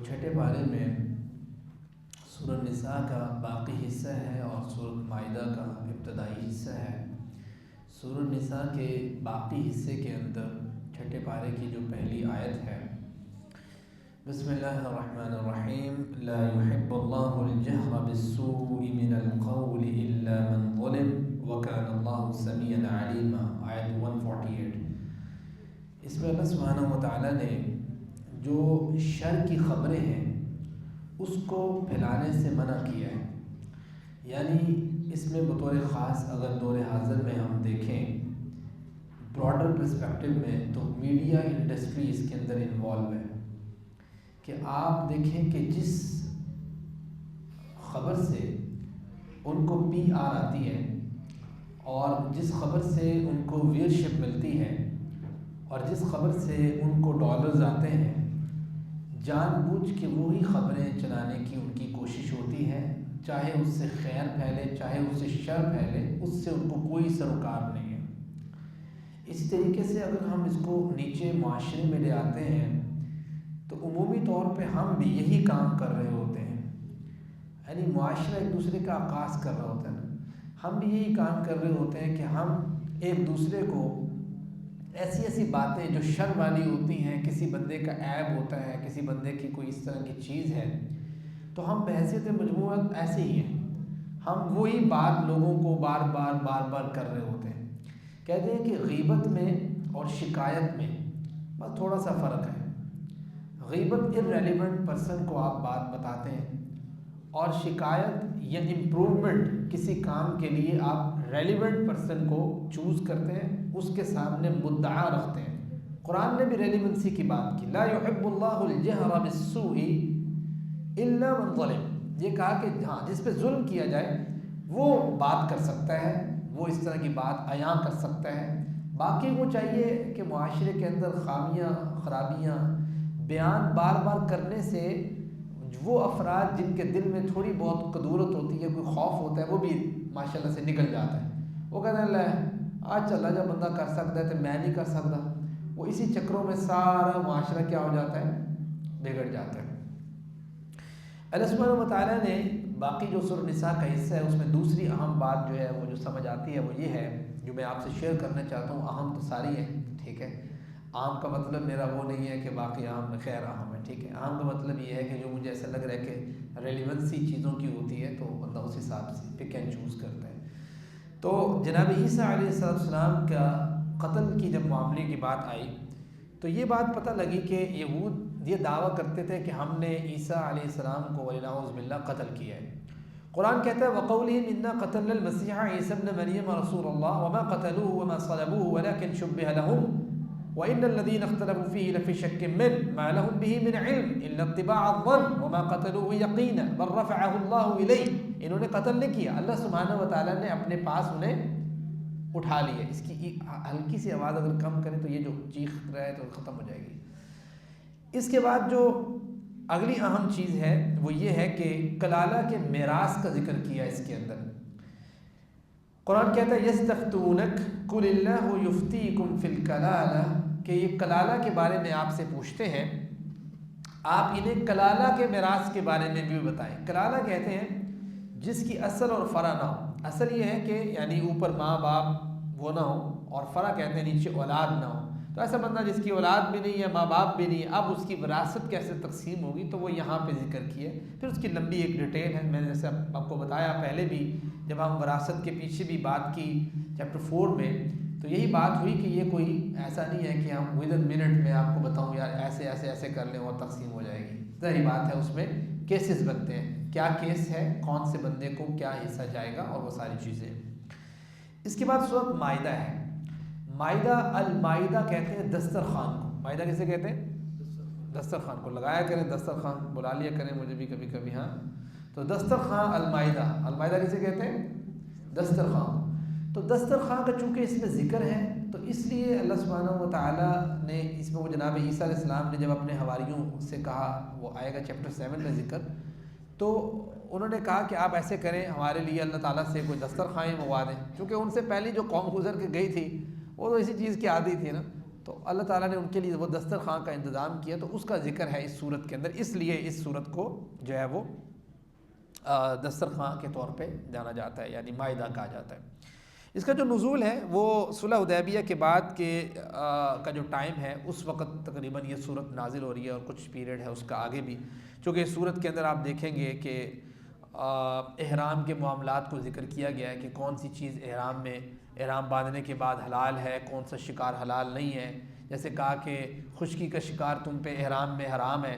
چھٹے پارے میں سورہ نساء کا باقی حصہ ہے اور سورہ مائدہ کا ابتدائی حصہ ہے۔ سورہ نساء کے باقی حصے کے اندر چھٹے پارے کی جو پہلی آیت ہے، بسم اللہ الرحمن الرحیم، لا يحب اللہ الجہر بالسوء من القول الا من ظلم وکان اللہ سمیعا علیما، آیت 148۔ اس میں اللہ سبحانہ وتعالیٰ نے جو شر کی خبریں ہیں اس کو پھیلانے سے منع کیا ہے۔ یعنی اس میں بطور خاص اگر دور حاضر میں ہم دیکھیں براڈر پرسپیکٹو میں، تو میڈیا انڈسٹری اس کے اندر انوالو ہے کہ آپ دیکھیں کہ جس خبر سے ان کو PR آتی ہے اور جس خبر سے ان کو ویئرشپ ملتی ہے اور جس خبر سے ان کو ڈالرز آتے ہیں، جان بوجھ کے وہی خبریں چلانے کی ان کی کوشش ہوتی ہے، چاہے اس سے خیر پھیلے چاہے اس سے شر پھیلے، اس سے ان کو کوئی سروکار نہیں ہے۔ اس طریقے سے اگر ہم اس کو نیچے معاشرے میں لے آتے ہیں تو عمومی طور پہ ہم بھی یہی کام کر رہے ہوتے ہیں، یعنی معاشرہ ایک دوسرے کا آغاز کر رہا ہوتا ہے نا، ہم بھی یہی کام کر رہے ہوتے ہیں کہ ہم ایک دوسرے کو ایسی باتیں جو شر والی ہوتی ہیں، کسی بندے کا عیب ہوتا ہے، کسی بندے کی کوئی اس طرح کی چیز ہے، تو ہم بحیثیت مجموعہ ایسے ہی ہیں، ہم وہی بات لوگوں کو بار بار کر رہے ہوتے ہیں۔ کہتے ہیں کہ غیبت میں اور شکایت میں بس تھوڑا سا فرق ہے۔ غیبت irrelevant پرسن کو آپ بات بتاتے ہیں، اور شکایت یا امپروومنٹ کسی کام کے لیے آپ ریلیونٹ پرسن کو چوز کرتے ہیں، اس کے سامنے مدعا رکھتے ہیں۔ قرآن نے بھی ریلیونسی کی بات کی، لا يحب اللہ الجہر بالسوء الا من ظلم، یہ کہا کہ ہاں جس پہ ظلم کیا جائے وہ بات کر سکتا ہے، وہ اس طرح کی بات عیاں کر سکتا ہے، باقی کو چاہیے کہ معاشرے کے اندر خامیاں خرابیاں بیان بار کرنے سے وہ افراد جن کے دل میں تھوڑی بہت قدورت ہوتی ہے، کوئی خوف ہوتا ہے، وہ بھی ماشاءاللہ سے نکل جاتا ہے۔ وہ کہتے ہیں اللہ آج چلا جا بندہ کر سکتا ہے تو میں نہیں کر سکتا، وہ اسی چکروں میں سارا معاشرہ کیا ہو جاتا ہے، بگڑ جاتا ہے۔ اللہ سبحانہ وتعالیٰ نے باقی جو سورہ نساء کا حصہ ہے اس میں دوسری اہم بات جو ہے وہ جو سمجھ آتی ہے وہ یہ ہے، جو میں آپ سے شیئر کرنا چاہتا ہوں۔ اہم تو ساری ہے، ٹھیک ہے، عام کا مطلب میرا وہ نہیں ہے کہ باقی عام خیر اہم ہے، ٹھیک ہے، عام کا مطلب یہ ہے کہ جو مجھے ایسا لگ رہا ہے کہ ریلیونسی چیزوں کی ہوتی ہے تو بندہ اس حساب سے پک اینڈ چوز کرتا ہے۔ تو جناب عیسیٰ علیہ السلام کا قتل کی جب معاملے کی بات آئی تو یہ بات پتہ لگی کہ یہود یہ دعویٰ کرتے تھے کہ ہم نے عیسیٰ علیہ السلام کو وَلِنَعُوذُ بِاللَّہ قتل کیا ہے۔ قرآن کہتا ہے وَقَوْلِهِمْ إِنَّا قَتَلْنَا الْمَسِيحَ عِيسَى ابْنَ مَرْيَمَ رَسُولَ اللَّهِ وَمَا قَتَلُوهُ وَمَا صَلَبُوهُ وَلَكِنْ شُبِّهَ لَهُمْ وَإِنَّ الَّذِينَ اخْتَلَفُوا فِيهِ لَفِي شَكٍّ مِّنْهُ مَا لَهُم بِهِ مِنْ عِلْمٍ إِلَّا اتِّبَاعَ الظَّنِّ وَمَا قَتَلُوهُ يَقِينًا بَلْ رَفَعَهُ اللَّهُ إِلَيْهِ، انہوں نے قتل نہیں کیا، اللہ سبحانہ وتعالیٰ نے اپنے پاس انہیں اٹھا لیا۔ اس کی ہلکی سی آواز اگر کم کریں تو یہ جو چیخ رہا ہے تو ختم ہو جائے گی۔ اس کے بعد جو اگلی اہم چیز ہے وہ یہ ہے کہ کلالہ کے میراث کا ذکر کیا اس کے اندر۔ قرآن کہتا ہے یستفتونک قل اللہ یفتیکم فی الکلالہ، کہ یہ کلالہ کے بارے میں آپ سے پوچھتے ہیں، آپ انہیں کلالہ کے میراث کے بارے میں بھی بتائیں۔ کلالہ کہتے ہیں جس کی اصل اور فرع نہ ہو۔ اصل یہ ہے کہ یعنی اوپر ماں باپ وہ نہ ہو، اور فرع کہتے ہیں نیچے اولاد نہ ہو۔ تو ایسا بندہ جس کی اولاد بھی نہیں ہے، ماں باپ بھی نہیں ہے، اب اس کی وراثت کیسے تقسیم ہوگی، تو وہ یہاں پہ ذکر کیے۔ پھر اس کی لمبی ایک ڈیٹیل ہے، میں نے جیسے آپ کو بتایا پہلے بھی جب ہم وراثت کے پیچھے بھی بات کی چیپٹر 4 میں، تو یہی بات ہوئی کہ یہ کوئی ایسا نہیں ہے کہ ہم ود ان منٹ میں آپ کو بتاؤں یار ایسے کر لیں اور تقسیم ہو جائے گی۔ ظاہری بات ہے اس میں کیسز بنتے ہیں، کیا کیس ہے، کون سے بندے کو کیا حصہ جائے گا، اور وہ ساری چیزیں۔ اس کے بعد سورۃ مائدہ ہے۔ مائدہ المائدہ کہتے ہیں دسترخوان کو۔ مائدہ کسے کہتے ہیں؟ دسترخوان کو۔ لگایا کریں دسترخوان، بلا لیا کریں مجھے بھی کبھی کبھی، ہاں۔ تو دسترخوان المائدہ، المائدہ کسے کہتے ہیں؟ دسترخوان۔ تو دسترخوان کا چونکہ اس میں ذکر ہے تو اس لیے اللہ سبحانہ و تعالیٰ نے اس میں وہ جناب عیسیٰ علیہ السلام نے جب اپنے حواریوں سے کہا، وہ آئے گا چیپٹر 7 میں ذکر، تو انہوں نے کہا کہ آپ ایسے کریں ہمارے لیے اللہ تعالیٰ سے کوئی دسترخوان منگوا دیں، کیونکہ ان سے پہلی جو قوم گزر کے گئی تھی وہ تو اسی چیز کی عادی تھی نا، تو تو اللہ تعالیٰ نے ان کے لیے وہ دسترخوان کا انتظام کیا، تو اس کا ذکر ہے اس صورت کے اندر، اس لیے اس صورت کو جو ہے وہ دسترخوان کے طور پہ جانا جاتا ہے، یعنی مائدہ کہا جاتا ہے۔ اس کا جو نزول ہے وہ صلح حدیبیہ کے بعد کے کا جو ٹائم ہے اس وقت تقریباً یہ صورت نازل ہو رہی ہے، اور کچھ پیریڈ ہے اس کا آگے بھی، چونکہ اس صورت کے اندر آپ دیکھیں گے کہ احرام کے معاملات کو ذکر کیا گیا ہے کہ کون سی چیز احرام میں، احرام باندھنے کے بعد حلال ہے، کون سا شکار حلال نہیں ہے۔ جیسے کہا کہ خشکی کا شکار تم پہ احرام میں حرام ہے،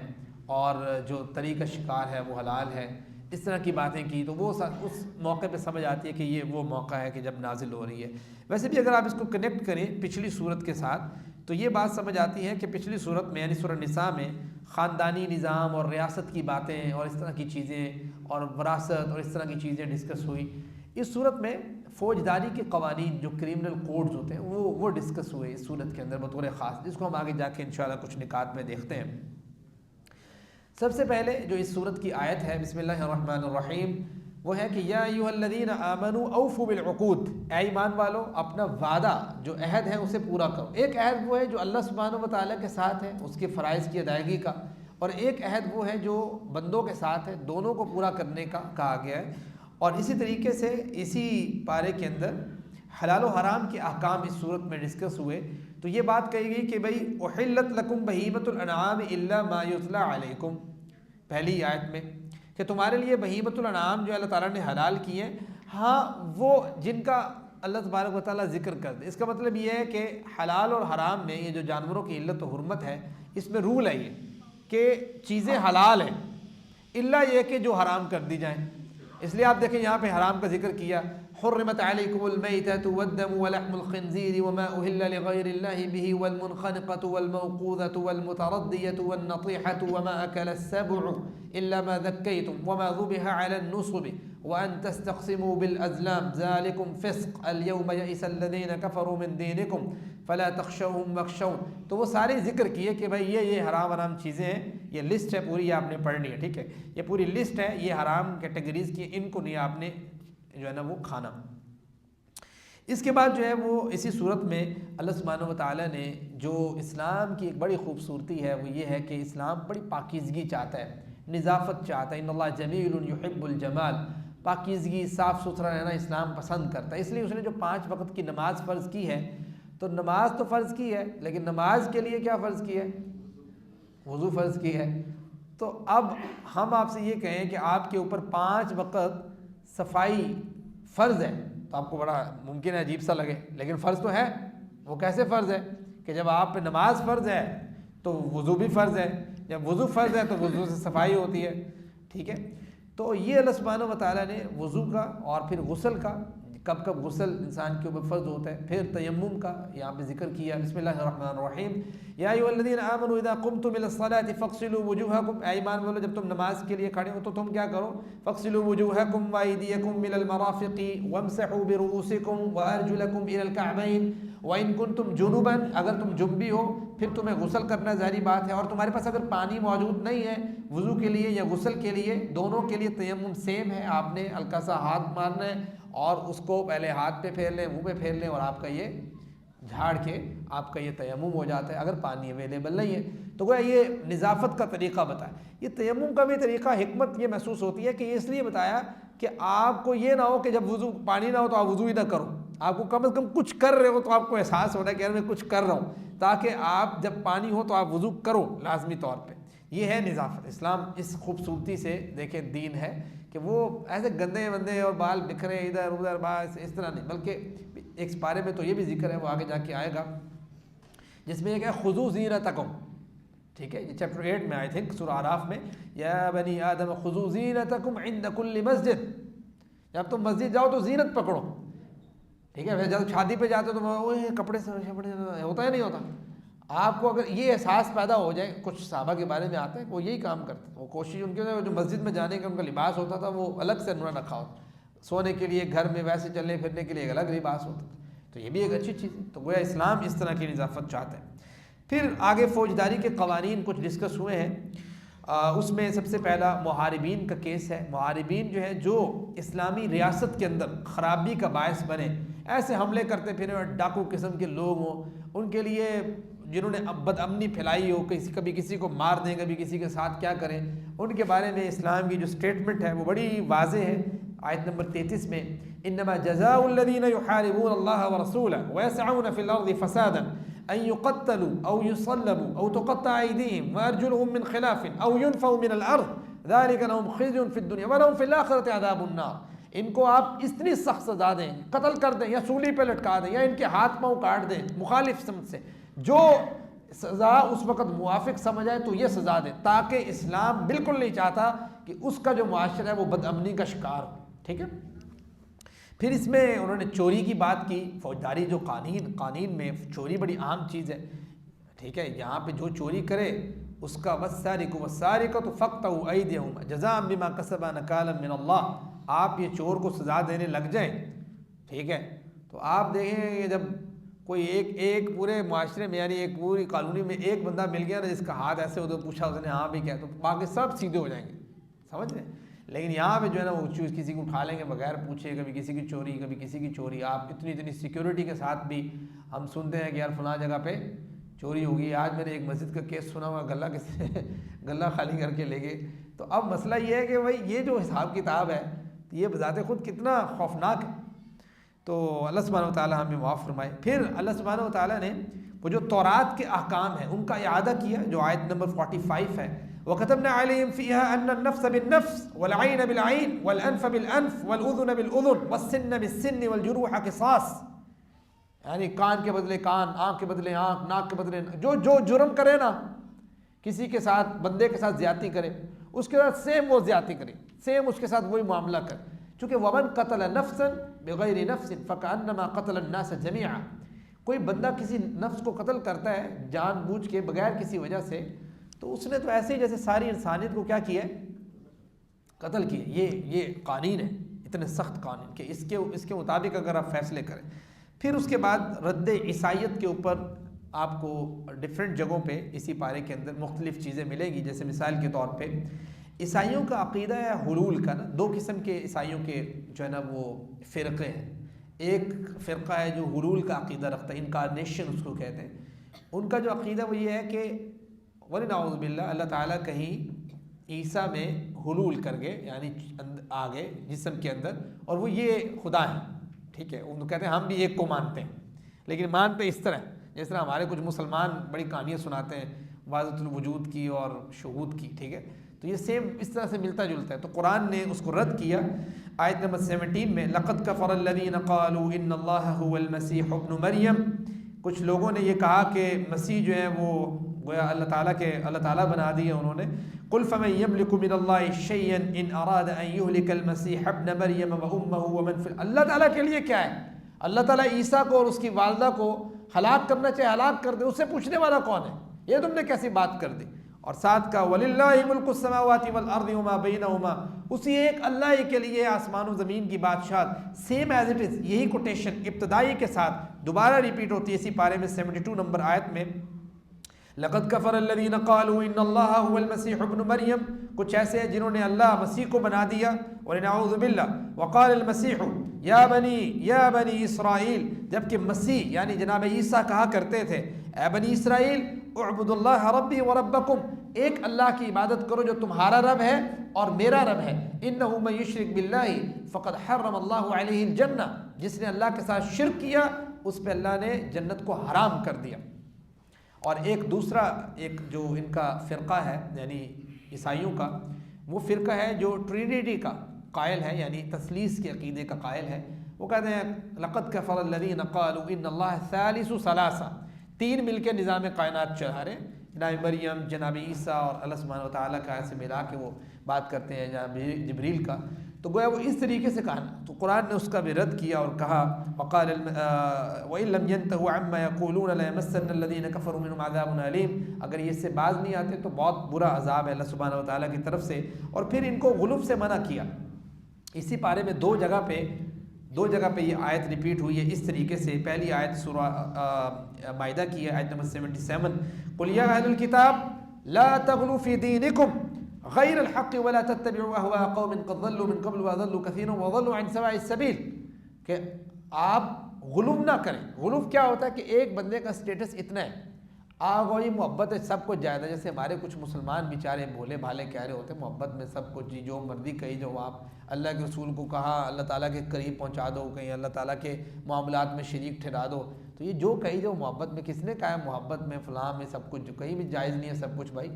اور جو طری کا شکار ہے وہ حلال ہے، اس طرح کی باتیں کی، تو وہ اس موقع پہ سمجھ آتی ہے کہ یہ وہ موقع ہے کہ جب نازل ہو رہی ہے۔ ویسے بھی اگر آپ اس کو کنیکٹ کریں پچھلی صورت کے ساتھ تو یہ بات سمجھ آتی ہے کہ پچھلی صورت میں یعنی سورہ نساء میں خاندانی نظام اور ریاست کی باتیں اور اس طرح کی چیزیں اور وراثت اور اس طرح کی چیزیں ڈسکس ہوئی۔ اس صورت میں فوجداری کے قوانین جو کرمنل کوڈز ہوتے ہیں وہ ڈسکس ہوئے اس صورت کے اندر بطور خاص، جس کو ہم آگے جا کے انشاءاللہ کچھ نکات میں دیکھتے ہیں۔ سب سے پہلے جو اس صورت کی آیت ہے بسم اللہ الرحمن الرحیم، وہ ہے کہ یا ایھا الذین آمنوا اوفوا بالعقود، اے ایمان والو اپنا وعدہ جو عہد ہے اسے پورا کرو۔ ایک عہد وہ ہے جو اللہ سبحانہ و تعالیٰ کے ساتھ ہے اس کے فرائض کی ادائیگی کا، اور ایک عہد وہ ہے جو بندوں کے ساتھ ہے، دونوں کو پورا کرنے کا کہا گیا ہے۔ اور اسی طریقے سے اسی پارے کے اندر حلال و حرام کے احکام اس صورت میں ڈسکس ہوئے، تو یہ بات کہی گئی کہ بھئی احلت لکم بہیمۃ الانعام الا ما یتلی علیکم، پہلی آیت میں کہ تمہارے لیے بہیمۃ الانعام جو اللہ تعالیٰ نے حلال کی ہیں، ہاں وہ جن کا اللہ تبارک و تعالیٰ ذکر کر دے۔ اس کا مطلب یہ ہے کہ حلال اور حرام میں یہ جو جانوروں کی علت و حرمت ہے اس میں رول ہے یہ کہ چیزیں حلال ہیں الا یہ کہ جو حرام کر دی جائیں۔ اس لیے آپ دیکھیں یہاں پہ حرام کا ذکر کیا، حرمت علیکم المیتۃ والدم ولحم الخنزیر وما اہل لغیر اللہ بہ والمنخنقۃ والموقوذۃ والمتردیۃ والنطیحۃ وما اکل السبع الا ما ذکیتم وما ذبح علی النصب وان تستقسموا بالازلام ذلکم فسق اليوم یئس الذین کفروا من دینکم فلا تخشوهم واخشون۔ تو وہ سارے ذکر کیے کہ بھائی یہ حرام چیزیں ہیں، یہ لسٹ ہے پوری، یہ آپ نے پڑھنی ہے، ٹھیک ہے، یہ پوری لسٹ ہے، یہ حرام کیٹیگریز کی، ان کو نہیں آپ نے جو ہے نا وہ کھانا۔ اس کے بعد جو ہے وہ اسی صورت میں اللہ سبحانہ و تعالیٰ نے جو اسلام کی ایک بڑی خوبصورتی ہے وہ یہ ہے کہ اسلام بڑی پاکیزگی چاہتا ہے، نظافت چاہتا ہے، ان اللہ جمیل یحب الجمال، پاکیزگی صاف ستھرا رہنا اسلام پسند کرتا ہے۔ اس لیے اس نے جو 5 وقت کی نماز فرض کی ہے، تو نماز تو فرض کی ہے لیکن نماز کے لیے کیا فرض کی ہے؟ وضو فرض کی ہے۔ تو اب ہم آپ سے یہ کہیں کہ آپ کے اوپر 5 وقت صفائی فرض ہے تو آپ کو بڑا ممکن ہے عجیب سا لگے، لیکن فرض تو ہے۔ وہ کیسے فرض ہے کہ جب آپ پہ نماز فرض ہے تو وضو بھی فرض ہے، جب وضو فرض ہے تو وضو سے صفائی ہوتی ہے، ٹھیک ہے۔ تو یہ اللہ سبحانہ و تعالیٰ نے وضو کا اور پھر غسل کا، کب کب غسل انسان کے اوپر فرض ہوتا ہے، پھر تیمم کا یہاں پہ ذکر کیا۔ بسم اللہ الرحمن الرحیم، یا ایھا الذین آمنوا اذا قمتم الی الصلاۃ فاغسلوا وجوہکم، اے ایمان والو جب تم نماز کے لیے کھڑے ہو تو تم کیا کرو، فاغسلوا وجوہکم وایدیکم الی المرافق وامسحوا برؤوسکم وارجلکم الی الکعبین وان کنتم جنبا، اگر تم جنبی ہو پھر تمہیں غسل کرنا ظاہری بات ہے، اور تمہارے پاس اگر پانی موجود نہیں ہے وضو کے لیے یا غسل کے لیے، دونوں کے لیے تیمم سیم ہے، آپ نے ہلکا سا ہاتھ مارنا ہے اور اس کو پہلے ہاتھ پہ پھیر لیں، منہ پہ پھیر لیں، اور آپ کا یہ جھاڑ کے آپ کا یہ تیمم ہو جاتا ہے اگر پانی اویلیبل نہیں ہے۔ تو گویا یہ نظافت کا طریقہ بتایا۔ یہ تیمم کا بھی طریقہ حکمت یہ محسوس ہوتی ہے کہ یہ اس لیے بتایا کہ آپ کو یہ نہ ہو کہ جب وضو پانی نہ ہو تو آپ وضو ہی نہ کرو، آپ کو کم از کم کچھ کر رہے ہو تو آپ کو احساس ہونا ہے کہ یار میں کچھ کر رہا ہوں، تاکہ آپ جب پانی ہو تو آپ وضو کرو لازمی طور پہ۔ یہ ہے نظافت۔ اسلام اس خوبصورتی سے دیکھیں دین ہے کہ وہ ایسے گندے بندے اور بال بکھرے ادھر ادھر بس اس طرح نہیں، بلکہ ایک پارے میں تو یہ بھی ذکر ہے، وہ آگے جا کے آئے گا، جس میں یہ کہ خذوا زینتکم، ٹھیک ہے، یہ چیپٹر 8 میں آئی تھنک سورہ اعراف میں، یا بنی آدم خذوا زینتکم عند کل مسجد، جب تم مسجد جاؤ تو زینت پکڑو، ٹھیک ہے۔ جب شادی پہ جاتے ہو تو کپڑے سے ہوتا ہے نہیں ہوتا، آپ کو اگر یہ احساس پیدا ہو جائے، کچھ صحابہ کے بارے میں آتا ہے وہ یہی کام کرتے ہیں، وہ کوشش ان کے جو مسجد میں جانے کا ان کا لباس ہوتا تھا وہ الگ سے انہوں نے رکھا ہوتا، سونے کے لیے گھر میں ویسے چلنے پھرنے کے لیے ایک الگ لباس ہوتا تھا، تو یہ بھی ایک اچھی چیز ہے۔ تو گویا اسلام اس طرح کی نظافت چاہتا ہے۔ پھر آگے فوجداری کے قوانین کچھ ڈسکس ہوئے ہیں، اس میں سب سے پہلا محاربین کا کیس ہے۔ محاربین جو ہے جو اسلامی ریاست کے اندر خرابی کا باعث بنے، ایسے حملے کرتے پھریں اور ڈاکو قسم کے لوگ ہوں، ان کے لیے جنہوں نے بد امنی پھیلائی ہو، کبھی کسی کو مار دیں، کبھی کسی کے ساتھ کیا کریں، ان کے بارے میں اسلام کی جو سٹیٹمنٹ ہے وہ بڑی واضح ہے آیت نمبر 33 میں، انما جزاء الذین یحاربون اللہ ورسولہ ویسعون فی الارض فسادا ان یقتلوا او یصلبوا او تقطع ایدیہم وارجلہم من خلاف او ینفوا من الارض ذلک لهم خزی فی الدنیا ولہم فی الآخرۃ عذاب النار۔ ان کو آپ اتنی سخت سزا دیں، قتل کر دیں یا سولی پہ لٹکا دیں یا ان کے ہاتھ پاؤں کاٹ دیں مخالف سمت سے، جو سزا اس وقت موافق سمجھ آئے تو یہ سزا دیں، تاکہ اسلام بالکل نہیں چاہتا کہ اس کا جو معاشرہ ہے وہ بد امنی کا شکار ہو۔ ٹھیک ہے، پھر اس میں انہوں نے چوری کی بات کی، فوجداری جو قانون میں چوری بڑی عام چیز ہے، ٹھیک ہے، یہاں پہ جو چوری کرے اس کا والسارق والسارقۃ فاقطعوا ایدیہما جزاء بما کسبا نکالا من اللہ، آپ یہ چور کو سزا دینے لگ جائیں، ٹھیک ہے، تو آپ دیکھیں کہ جب کوئی ایک پورے معاشرے میں یعنی ایک پوری کالونی میں ایک بندہ مل گیا نا جس کا ہاتھ ایسے ادھر پوچھا اس نے ہاں بھی کیا، تو باقی سب سیدھے ہو جائیں گے، سمجھ رہے ہیں۔ لیکن یہاں پہ جو ہے نا وہ کسی کو اٹھا لیں گے بغیر پوچھے، کبھی کسی کی چوری کبھی کسی کی چوری، آپ اتنی سیکیورٹی کے ساتھ بھی ہم سنتے ہیں کہ یار فلاں جگہ پہ چوری ہوگی۔ آج میں نے ایک مسجد کا کیس سنا ہوا، گلہ خالی کر کے لے گئے۔ تو اب مسئلہ یہ ہے کہ بھائی یہ جو حساب کتاب ہے یہ بذات خود کتنا خوفناک ہے۔ تو اللہ سبحانہ و تعالیٰ ہمیں معاف فرمائے۔ پھر اللہ سبحانہ و تعالیٰ نے وہ جو تورات کے احکام ہیں ان کا اعادہ کیا، جو آیت نمبر 45 ہے، وَكَتَبْنَا عَلَيْهِمْ فِيهَا أَنَّ النَّفْسَ بِالنَّفْسِ وَالْعَيْنَ بِالْعَيْنِ وَالْأَنْفَ بِالْأَنْفِ وَالْأُذُنَ بِالْأُذُنِ وَالسِّنَّ بِالسِّنِّ وَالْجُرُوحَ قِصَاص، یعنی کان کے بدلے کان، آنکھ کے بدلے آنکھ، ناک کے بدلے جو جرم کرے نا، کسی کے ساتھ بندے کے ساتھ زیادتی کرے اس کے ساتھ سیم وہ زیادتی کرے، سیم اس کے ساتھ وہی معاملہ کرے، چونکہ وَمَنْ قَتَلَ نَفْسًا بِغَيْرِ نَفْسٍ فَكَأَنَّمَا قَتَلَ النَّاسَ جَمِيعًا، کوئی بندہ کسی نفس کو قتل کرتا ہے جان بوجھ کے بغیر کسی وجہ سے، تو اس نے تو ایسے ہی جیسے ساری انسانیت کو کیا کیا ہے، قتل کیا۔ یہ قانون ہے، اتنے سخت قانون کہ اس کے مطابق اگر آپ فیصلے کریں۔ پھر اس کے بعد رد عیسائیت کے اوپر آپ کو ڈفرینٹ جگہوں پہ اسی پارے کے اندر مختلف چیزیں ملے گی، جیسے مثال کے طور پہ عیسائیوں کا عقیدہ ہے حلول کا نا، دو قسم کے عیسائیوں کے جو ہے نا وہ فرقے ہیں۔ ایک فرقہ ہے جو حلول کا عقیدہ رکھتا ہے، انکارنیشن اس کو کہتے ہیں۔ ان کا جو عقیدہ وہ یہ ہے کہ وَلِنَعُوذُ بِاللَّہ، اللہ تعالیٰ کہیں عیسیٰ میں حلول کر گئے، یعنی آگے جسم کے اندر، اور وہ یہ خدا ہیں، ٹھیک ہے، وہ کہتے ہیں ہم بھی ایک کو مانتے ہیں، لیکن مانتے اس طرح جس طرح ہمارے کچھ مسلمان بڑی کہانیاں سناتے ہیں وحدت الوجود کی اور شہود کی، ٹھیک ہے، تو یہ سیم اس طرح سے ملتا جلتا ہے۔ تو قرآن نے اس کو رد کیا آیت نمبر 17 میں، لَقَدْ كَفَرَ الَّذِينَ قَالُوا إِنَّ اللَّهَ هُوَ الْمَسِيحُ ابْنُ مَرْيَمَ، کچھ لوگوں نے یہ کہا کہ مسیح جو ہے وہ گویا اللہ تعالیٰ بنا دیا انہوں نے۔ قُلْ فَمَنْ يَمْلِكُ مِنَ اللَّهِ شَيْئًا إِنْ أَرَادَ أَنْ يُهْلِكَ الْمَسِيحَ ابْنَ مَرْيَمَ وَأُمَّهُ وَمَنْ فِي، اللہ تعالیٰ کے لیے کیا ہے؟ اللہ تعالیٰ عیسیٰ کو اور اس کی والدہ کو ہلاک کرنا چاہے ہلاک کر دے، اس سے پوچھنے والا کون ہے؟ یہ تم نے کیسی بات کر دی؟ اور ساتھ کا وَلِلَّهِ مُلْكُ السَّمَاوَاتِ وَالْأَرْضِ وَمَا بَيْنَهُمَا، اسی ایک اللہ ہی کے لیے آسمان و زمین کی بادشاہت، سیم ایز اٹ از، یہی کوٹیشن ابتدائی کے ساتھ دوبارہ ریپیٹ ہوتی ہے اسی پارے میں 72 نمبر آیت میں، لَقَدْ كَفَرَ الَّذِينَ قَالُوا إِنَّ اللَّهَ هُوَ الْمَسِيحُ ابْنُ مَرْيَمَ، کچھ ایسے ہیں جنہوں نے اللہ مسیح کو بنا دیا، وَلِنَعُوذُ بِاللَّهِ وَقَالَ الْمَسِيحُ يَا بَنِي إِسْرَائِيل، جبکہ مسیح یعنی جناب عیسیٰ کہا کرتے تھے اے بنی اسرائیل اعبدوا اللہ ربی وربکم، ایک اللہ کی عبادت کرو جو تمہارا رب ہے اور میرا رب ہے، انہ من یشرک باللہ فقد حرم اللہ علیہ الجنہ، جس نے اللہ کے ساتھ شرک کیا اس پہ اللہ نے جنت کو حرام کر دیا۔ اور ایک دوسرا جو ان کا فرقہ ہے یعنی عیسائیوں کا، وہ فرقہ ہے جو ٹرینیٹی کا قائل ہے، یعنی تثلیث کے عقیدے کا قائل ہے۔ وہ کہتے ہیں لقد کفر الذین قالوا ان اللہ ثالث ثلاثہ، تین مل کے نظام کائنات چلا رہے ہیں، جناب مریم، جناب عیسیٰ اور اللہ سبحانہ وتعالیٰ کا ایسے ملا کے وہ بات کرتے ہیں جناب جبریل کا، تو گویا وہ اس طریقے سے کہا، تو قرآن نے اس کا بھی رد کیا اور کہا وقال وَإِن لَمْ يَنْتَهُوا عَمَّا يَقُولُونَ لَيَمَسَّنَّ الَّذِينَ كَفَرُوا مِنْهُمْ عَذَابٌ أَلِيمٌ، اگر یہ اس سے باز نہیں آتے تو بہت برا عذاب ہے اللہ سبحانہ وتعالیٰ کی طرف سے۔ اور پھر ان کو غلو سے منع کیا، اسی پارے میں دو جگہ پہ یہ آیت ریپیٹ ہوئی ہے اس طریقے سے۔ پہلی آیت سورہ مائدہ کی ہے، آیت نمبر 77، قُلْ يَا أَهْلَ الْكِتَابِ لَا تَغْلُوا فِي دِينِكُمْ غَيْرَ الْحَقِّ وَلَا تَتَّبِعُوا أَهْوَاءَ قَوْمٍ قَدْ ضَلُّوا مِنْ قَبْلُ وَأَضَلُّوا كَثِيرًا وَضَلُّوا عَنْ سَوَاءِ السَّبِيلِ، کہ آپ غلو نہ کریں۔ غلو کیا ہوتا ہے کہ ایک بندے کا سٹیٹس اتنا ہے، آگو یہ محبت ہے سب کچھ جائز ہے. جیسے ہمارے کچھ مسلمان بیچارے بھولے بھالے کہہ رہے ہوتے ہیں محبت میں سب کچھ جی جو مرضی کہی جو آپ اللہ کے رسول کو کہا اللہ تعالیٰ کے قریب پہنچا دو, کہیں اللہ تعالیٰ کے معاملات میں شریک ٹھہرا دو. تو یہ جو کہی جو محبت میں کس نے کہا ہے محبت میں فلاں میں سب کچھ جو کہیں بھی جائز نہیں ہے سب کچھ. بھائی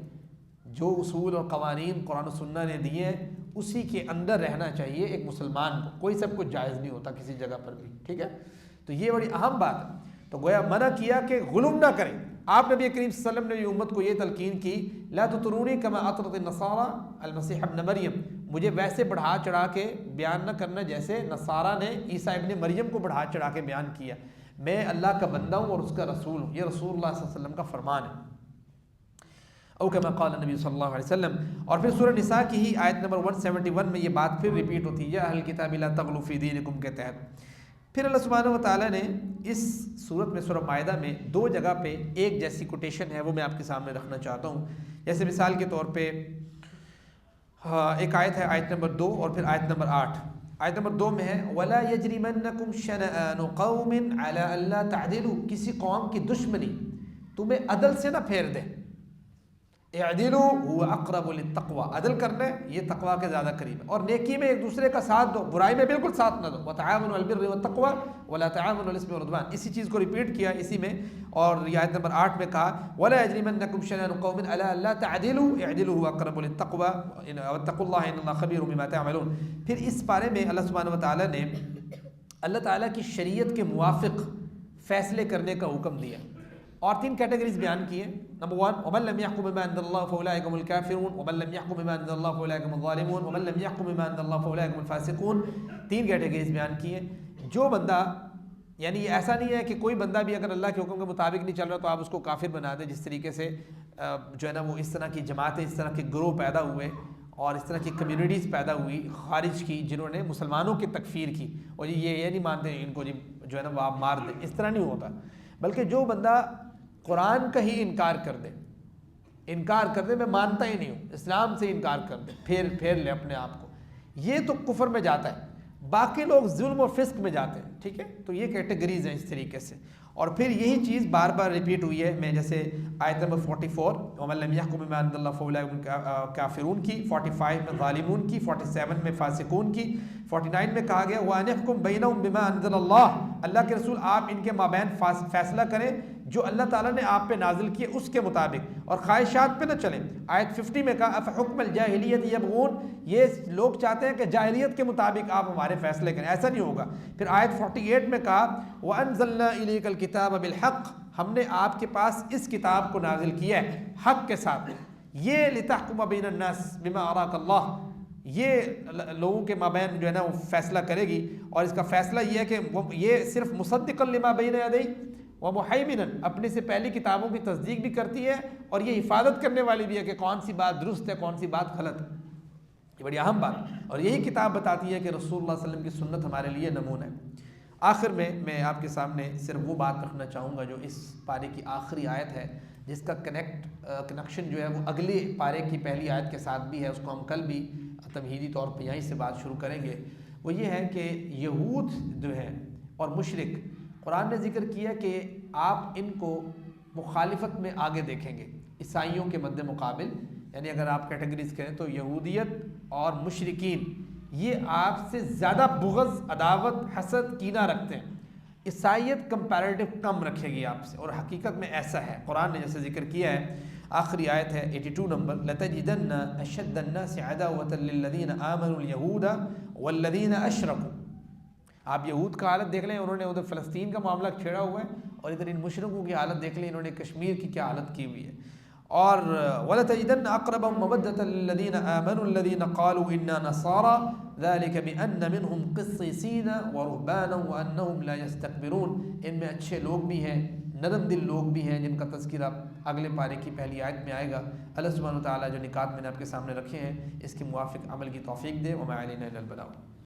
جو اصول اور قوانین قرآن و سنہ نے دیے ہیں اسی کے اندر رہنا چاہیے ایک مسلمان کو, کوئی سب کچھ جائز نہیں ہوتا کسی جگہ پر بھی. ٹھیک ہے, تو یہ بڑی اہم بات ہے. تو گویا منع کیا کہ غلو نہ کریں. آپ نبی کریم صلی اللہ علیہ وسلم نے امت کو یہ تلقین کی لا تطرونی کما اطرت النصارى المسیح ابن مریم, مجھے ویسے بڑھا چڑھا کے بیان نہ کرنا جیسے نصارہ نے عیسیٰ ابن مریم کو بڑھا چڑھا کے بیان کیا. میں اللہ کا بندہ ہوں اور اس کا رسول ہوں, یہ رسول اللہ صلی اللہ علیہ وسلم کا فرمان ہے. او کما قال نبی صلی اللہ علیہ وسلم. اور پھر سورہ نساء کی ہی آیت نمبر 171 میں یہ بات پھر ریپیٹ ہوتی ہے یا اہل کتاب لا تغلوا فی دینکم کے تحت. پھر اللہ سبحانہ و تعالیٰ نے اس صورت میں سورہ مائدہ میں دو جگہ پہ ایک جیسی کوٹیشن ہے وہ میں آپ کے سامنے رکھنا چاہتا ہوں. جیسے مثال کے طور پہ ایک آیت ہے آیت نمبر 2 اور پھر آیت نمبر 8. آیت نمبر 2 میں ہے وَلَا يَجْرِمَنَّكُمْ شَنَآنُ قَوْمٍ عَلَىٰ أَلَّا تَعْدِلُوا, کسی قوم کی دشمنی تمہیں عدل سے نہ پھیر دے. اعدلوا هو اقرب للتقوى, عدل کرنا ہے یہ تقوی کے زیادہ قریب ہے. اور نیکی میں ایک دوسرے کا ساتھ دو, برائی میں بالکل ساتھ نہ دو. وتعاونوا على البر والتقوى ولا تعاونوا على الاثم والعدوان, اسی چیز کو ریپیٹ کیا اسی میں. اور آیت نمبر 8 میں کہا ولا يجرمنكم شنآن قوم على الا تعدلوا اعدلوا هو اقرب للتقوى واتقوا الله ان الله خبير بما تعملون. پھر اس بارے میں اللہ سبحانہ و تعالیٰ نے اللہ تعالیٰ کی شریعت کے موافق فیصلے کرنے کا حکم دیا اور 3 کیٹیگریز بیان کی ہیں. نمبر 1 ومن لم يحكم بما انزل الله فاولئك هم الكافرون ومن لم يحكم بما انزل الله فاولئك هم الظالمون ومن لم يحكم بما انزل الله فاولئك هم الفاسقون. 3 کیٹیگریز بیان کی ہیں. جو بندہ یعنی یہ ایسا نہیں ہے کہ کوئی بندہ بھی اگر اللہ کے حکم کے مطابق نہیں چل رہا تو آپ اس کو کافر بنا دیں. جس طریقے سے جو ہے نا وہ اس طرح کی جماعتیں اس طرح کے گروہ پیدا ہوئے اور اس طرح کی کمیونٹیز پیدا ہوئی خارج کی جنہوں نے مسلمانوں کی تکفیر کی اور یہ نہیں مانتے ان کو جو ہے نا وہ آپ مار دیں. اس طرح نہیں ہوتا, بلکہ جو بندہ قرآن کا ہی انکار کر دے میں مانتا ہی نہیں ہوں, اسلام سے انکار کر دے, پھیر لے اپنے آپ کو, یہ تو کفر میں جاتا ہے. باقی لوگ ظلم اور فسق میں جاتے ہیں. ٹھیک ہے, تو یہ کیٹیگریز ہیں اس طریقے سے. اور پھر یہی چیز بار بار ریپیٹ ہوئی ہے. میں جیسے آیت نمبر 44 ومن لم يحكم بما انزل الله فاولئك هم الكافرون کی, 45 میں ظالمون کی, 47 میں فاسقون کی, 49 میں کہا گیا وَأَنِ احْكُم بَيْنَهُم بِمَا أَنزَلَ اللَّهُ, اللہ کے رسول آپ ان کے مابین فیصلہ کریں جو اللہ تعالیٰ نے آپ پہ نازل کیے اس کے مطابق اور خواہشات پہ نہ چلیں. آیت 50 میں کہا افحکم الجاہلیت یبغون, یہ لوگ چاہتے ہیں کہ جاہلیت کے مطابق آپ ہمارے فیصلے کریں, ایسا نہیں ہوگا. پھر آیت 48 میں کہا وَأَنزَلْنَا إِلَيْكَ الْكِتَابَ بِالْحَقِّ, ہم نے آپ کے پاس اس کتاب کو نازل کیا ہے حق کے ساتھ. یہ لِتَحْكُمَ بَيْنَ النَّاسِ بِمَا أَرَاكَ اللَّهُ, یہ لوگوں کے مابین جو ہے نا وہ فیصلہ کرے گی. اور اس کا فیصلہ یہ ہے کہ یہ صرف مصدقا لما بین یدیہ ومحیمنا, اپنے سے پہلی کتابوں کی تصدیق بھی کرتی ہے اور یہ حفاظت کرنے والی بھی ہے کہ کون سی بات درست ہے کون سی بات غلط ہے. یہ بڑی اہم بات, اور یہی کتاب بتاتی ہے کہ رسول اللہ صلی اللہ علیہ وسلم کی سنت ہمارے لیے نمونہ ہے. آخر میں آپ کے سامنے صرف وہ بات رکھنا چاہوں گا جو اس پارے کی آخری آیت ہے, جس کا کنیکشن جو ہے وہ اگلے پارے کی پہلی آیت کے ساتھ بھی ہے. اس کو ہم کل بھی تمہیدی طور پہ یہیں سے بات شروع کریں گے. وہ یہ ہے کہ یہود جو ہے اور مشرک, قرآن نے ذکر کیا کہ آپ ان کو مخالفت میں آگے دیکھیں گے عیسائیوں کے مد مقابل. یعنی اگر آپ کیٹیگریز کریں تو یہودیت اور مشرکین یہ آپ سے زیادہ بغض, عداوت, حسد, کینہ رکھتے ہیں. عیسائیت کمپیریٹو کم رکھے گی آپ سے, اور حقیقت میں ایسا ہے. قرآن نے جیسے ذکر کیا ہے, آخری آیت ہے 82 نمبر لَتَجِدَنَّ أَشَدَّ النَّاسِ عَدَاوَةً لِلَّذِينَ آمَنُوا الْيَهُودَ وَالَّذِينَ أَشْرَكُوا. آپ یہود کا حالت دیکھ لیں, انہوں نے ادھر فلسطین کا معاملہ چھیڑا ہوا ہے, اور ادھر ان مشرکوں کی حالت دیکھ لیں, انہوں نے کشمیر کی کیا حالت کی ہوئی ہے. اور وَلَتَجِدَنَّ أَقْرَبَهُمْ مَوَدَّةً لِلَّذِينَ آمَنُوا الَّذِينَ قَالُوا إِنَّا نَصَارَى ذَلِكَ بِأَنَّ مِنْهُمْ قِسِّيسِينَ وَرُهْبَانًا وَأَنَّهُمْ لَا يَسْتَكْبِرُونَ. ان میں اچھے لوگ بھی ہیں, نرم دل لوگ بھی ہیں, جن کا تذکرہ اگلے پارے کی پہلی آیت میں آئے گا. اللہ سبحانہ و تعالیٰ جو نکات میں نے آپ کے سامنے رکھے ہیں اس کے موافق عمل کی توفیق دے. وما علینا الا البلاغ.